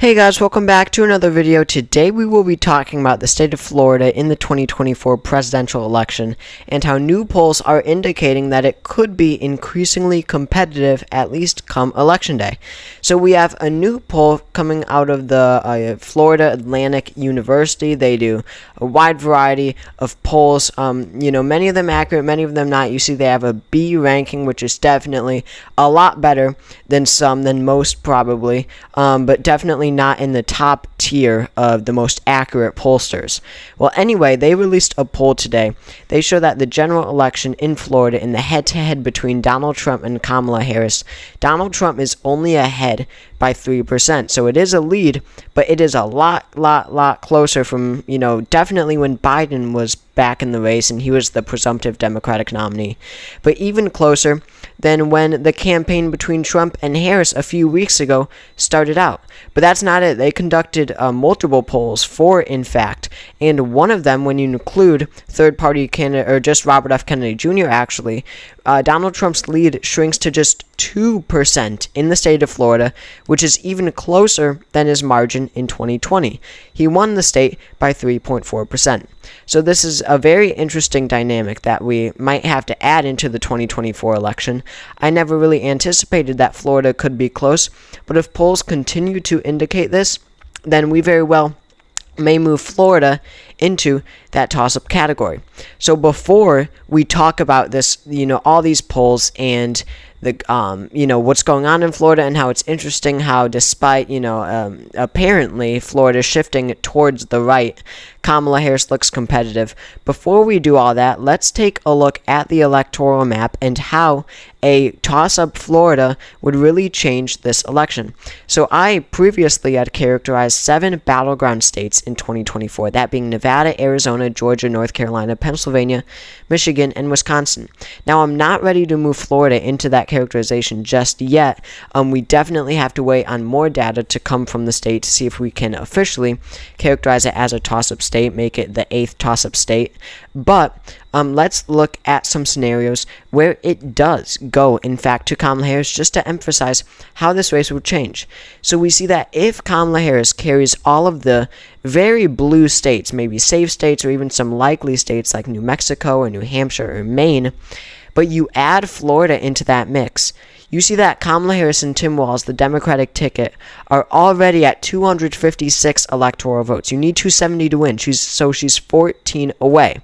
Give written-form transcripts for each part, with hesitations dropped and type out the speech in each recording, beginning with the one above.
Hey guys, welcome back to another video. Today we will be talking about the state of Florida in the 2024 presidential election and how new polls are indicating that it could be increasingly competitive, at least come election day. So we have a new poll coming out of the Florida Atlantic University. They do a wide variety of polls, many of them accurate, many of them not. You see they have a B ranking, which is definitely a lot better than most probably, but definitely not in the top tier of the most accurate pollsters. Well, anyway, they released a poll today. They show that the general election in Florida in the head-to-head between Donald Trump and Kamala Harris, Donald Trump is only ahead by 3%. So it is a lead, but it is a lot closer from, definitely when Biden was back in the race and he was the presumptive Democratic nominee. But even closer than when the campaign between Trump and Harris a few weeks ago started out. But that's not it. They conducted multiple polls, 4 in fact, and one of them, when you include third-party candidate, or just Robert F. Kennedy Jr. actually, Donald Trump's lead shrinks to just 2% in the state of Florida, which is even closer than his margin in 2020. He won the state by 3.4%. So this is a very interesting dynamic that we might have to add into the 2024 election. I never really anticipated that Florida could be close, but if polls continue to indicate this, then we very well may move Florida into that toss-up category. So before we talk about this, all these polls and the what's going on in Florida and how it's interesting how despite apparently Florida shifting towards the right, Kamala Harris looks competitive. Before we do all that, let's take a look at the electoral map and how a toss-up Florida would really change this election. So I previously had characterized 7 battleground states in 2024, that being Nevada, Arizona, Georgia, North Carolina, Pennsylvania, Michigan, and Wisconsin. Now I'm not ready to move Florida into that characterization just yet. We definitely have to wait on more data to come from the state to see if we can officially characterize it as a toss-up state, make it the 8th toss-up state. But let's look at some scenarios where it does go, in fact, to Kamala Harris, just to emphasize how this race would change. So we see that if Kamala Harris carries all of the very blue states, maybe safe states or even some likely states like New Mexico or New Hampshire or Maine, but you add Florida into that mix, you see that Kamala Harris and Tim Walz, the Democratic ticket, are already at 256 electoral votes. You need 270 to win, so she's 14 away.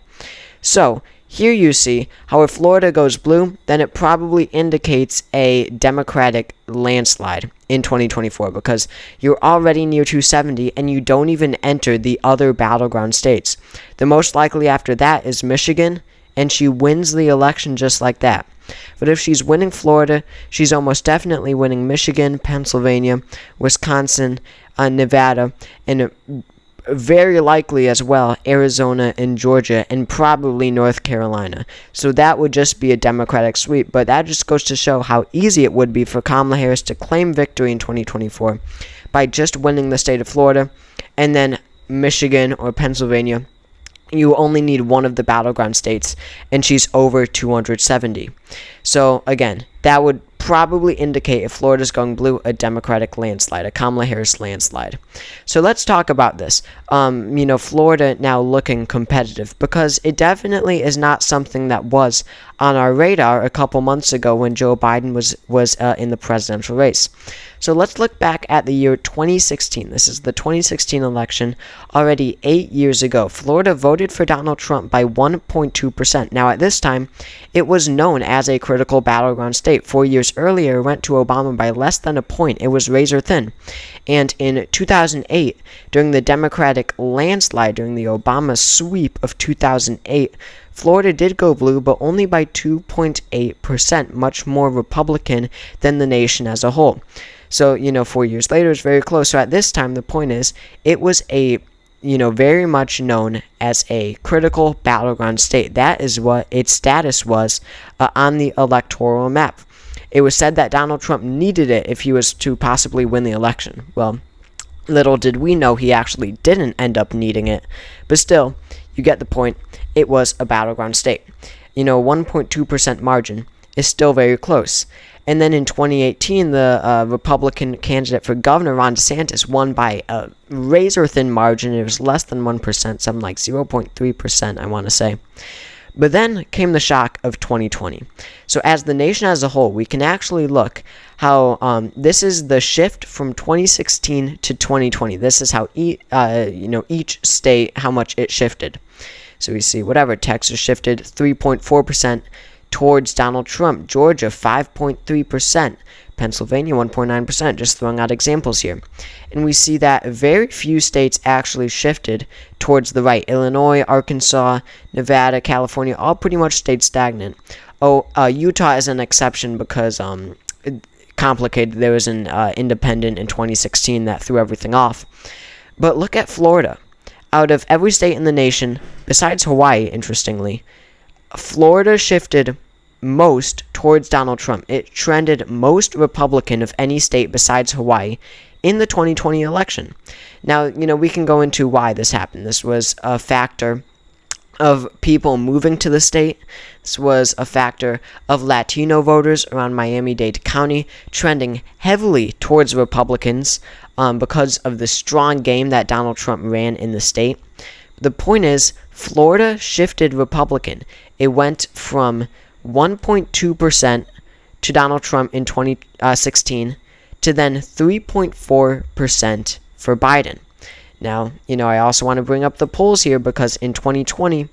So here you see how if Florida goes blue, then it probably indicates a Democratic landslide in 2024 because you're already near 270 and you don't even enter the other battleground states. The most likely after that is Michigan, and she wins the election just like that. But if she's winning Florida, she's almost definitely winning Michigan, Pennsylvania, Wisconsin, Nevada, and very likely as well Arizona and Georgia, and probably North Carolina. So that would just be a Democratic sweep, but that just goes to show how easy it would be for Kamala Harris to claim victory in 2024 by just winning the state of Florida, and then Michigan or Pennsylvania. You only need one of the battleground states, and she's over 270. So again, that would probably indicate, if Florida's going blue, a Democratic landslide, a Kamala Harris landslide. So let's talk about this. Florida now looking competitive, because it definitely is not something that was on our radar a couple months ago when Joe Biden was in the presidential race. So let's look back at the year 2016. This is the 2016 election. Already 8 years ago, Florida voted for Donald Trump by 1.2%. Now at this time, it was known as a critical battleground state. 4 years earlier, it went to Obama by less than a point. It was razor thin. And in 2008, during the Democratic landslide, during the Obama sweep of 2008, Florida did go blue, but only by 2.8%, much more Republican than the nation as a whole. So, 4 years later, it's very close. So at this time, the point is, it was a, very much known as a critical battleground state. That is what its status was on the electoral map. It was said that Donald Trump needed it if he was to possibly win the election. Well, little did we know he actually didn't end up needing it. But still, you get the point. It was a battleground state. 1.2% margin is still very close. And then in 2018, the Republican candidate for governor, Ron DeSantis, won by a razor-thin margin. It was less than 1%, something like 0.3%, I want to say. But then came the shock of 2020. So as the nation as a whole, we can actually look how this is the shift from 2016 to 2020. This is how each state, how much it shifted. So we see Texas shifted 3.4% towards Donald Trump, Georgia 5.3%, Pennsylvania 1.9%, just throwing out examples here. And we see that very few states actually shifted towards the right. Illinois, Arkansas, Nevada, California, all pretty much stayed stagnant. Utah is an exception because complicated. There was an independent in 2016 that threw everything off. But look at Florida. Out of every state in the nation, besides Hawaii, interestingly, Florida shifted most towards Donald Trump. It trended most Republican of any state besides Hawaii in the 2020 election. Now, we can go into why this happened. This was a factor of people moving to the state. This was a factor of Latino voters around Miami-Dade County trending heavily towards Republicans because of the strong game that Donald Trump ran in the state. The point is, Florida shifted Republican. It went from 1.2% to Donald Trump in 2016 to then 3.4% for Biden. Now, I also want to bring up the polls here because in 2020,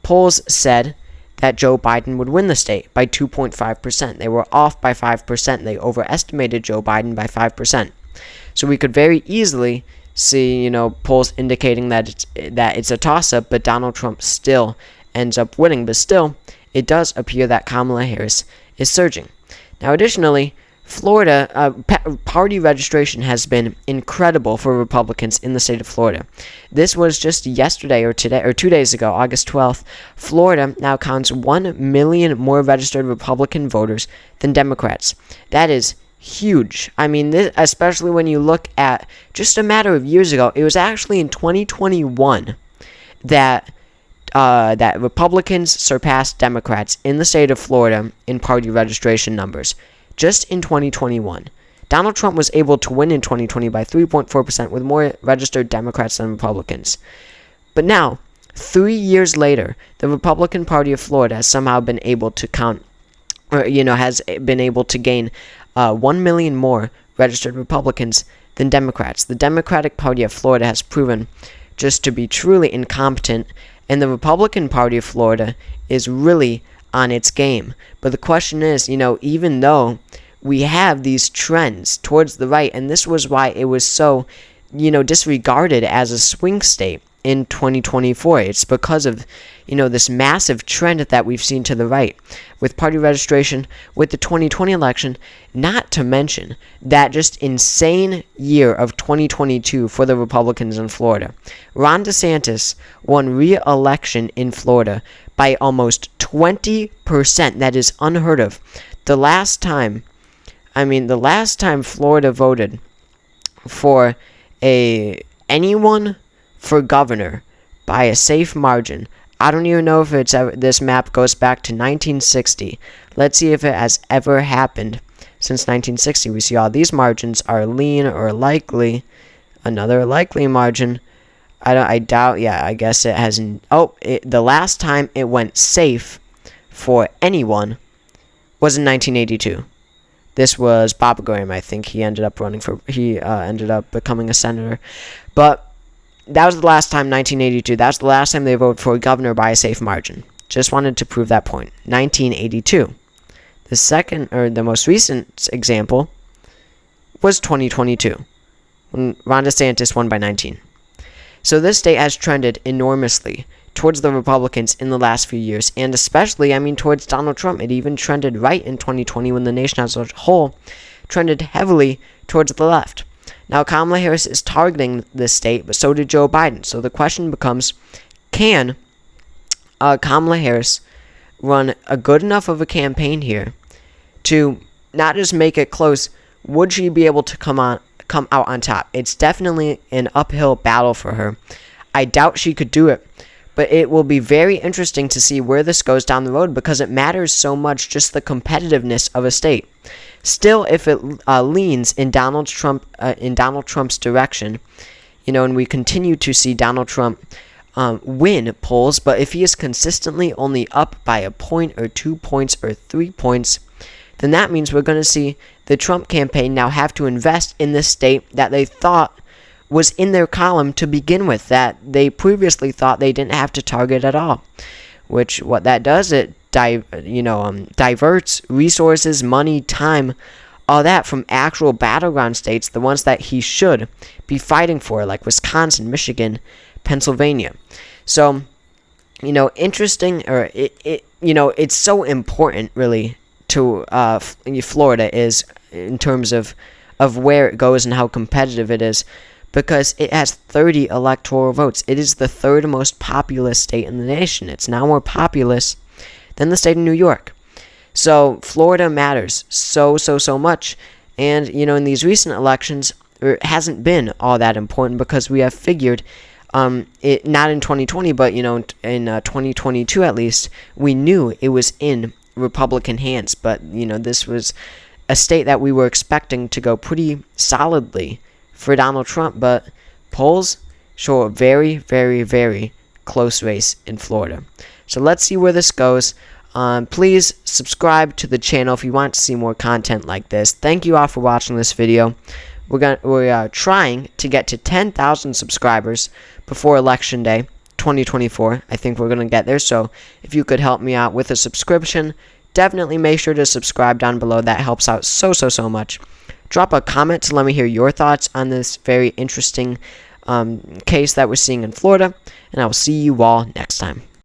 polls said that Joe Biden would win the state by 2.5%. They were off by 5%. They overestimated Joe Biden by 5%. So we could very easily see, polls indicating that it's a toss-up, but Donald Trump still ends up winning. But still, it does appear that Kamala Harris is surging. Now, additionally, Florida, party registration has been incredible for Republicans in the state of Florida. This was just yesterday or 2 days ago, August 12th. Florida now counts 1 million more registered Republican voters than Democrats. That is huge. I mean, especially when you look at just a matter of years ago, it was actually in 2021 that Republicans surpassed Democrats in the state of Florida in party registration numbers. Just in 2021. Donald Trump was able to win in 2020 by 3.4% with more registered Democrats than Republicans. But now, 3 years later, the Republican Party of Florida has somehow been able to has been able to gain 1 million more registered Republicans than Democrats. The Democratic Party of Florida has proven just to be truly incompetent, and the Republican Party of Florida is really on its game. But the question is, even though we have these trends towards the right, and this was why it was so, disregarded as a swing state in 2024. It's because of, this massive trend that we've seen to the right with party registration, with the 2020 election, not to mention that just insane year of 2022 for the Republicans in Florida. Ron DeSantis won re-election in Florida by almost 20%. That is unheard of. The last time Florida voted for anyone for governor by a safe margin, I don't even know if this map goes back to 1960. Let's see if it has ever happened since 1960. We see all these margins are lean or likely. Another likely margin. I doubt. Yeah, I guess it hasn't. The last time it went safe for anyone was in 1982. This was Bob Graham, I think. He ended up becoming a senator. But that was the last time, 1982. That was the last time they voted for a governor by a safe margin. Just wanted to prove that point. 1982. The most recent example was 2022, when Ron DeSantis won by 19. So this state has trended enormously towards the Republicans in the last few years, and especially, towards Donald Trump. It even trended right in 2020 when the nation as a whole trended heavily towards the left. Now, Kamala Harris is targeting this state, but so did Joe Biden. So the question becomes, can Kamala Harris run a good enough of a campaign here to not just make it close? Would she be able to come out on top? It's definitely an uphill battle for her. I doubt she could do it. But it will be very interesting to see where this goes down the road, because it matters so much, just the competitiveness of a state. Still, if it leans in Donald Trump's direction, and we continue to see Donald Trump win polls, but if he is consistently only up by a point or 2 points or 3 points, then that means we're going to see the Trump campaign now have to invest in this state that they thought was in their column to begin with, that they previously thought they didn't have to target at all. Which, what that does, it diverts resources, money, time, all that from actual battleground states, the ones that he should be fighting for, like Wisconsin, Michigan, Pennsylvania. So, interesting, or it's so important, really, to Florida is in terms of where it goes and how competitive it is, because it has 30 electoral votes. It is the third most populous state in the nation. It's now more populous than the state of New York. So Florida matters so much. And, in these recent elections, it hasn't been all that important, because we have figured, it not in 2020, but, in 2022 at least, we knew it was in Republican hands. But, this was a state that we were expecting to go pretty solidly for Donald Trump, but polls show a very, very, very close race in Florida. So let's see where this goes. Please subscribe to the channel if you want to see more content like this. Thank you all for watching this video. We're trying to get to 10,000 subscribers before Election Day 2024. I think we're going to get there, so if you could help me out with a subscription, definitely make sure to subscribe down below. That helps out so much. Drop a comment to let me hear your thoughts on this very interesting case that we're seeing in Florida, and I will see you all next time.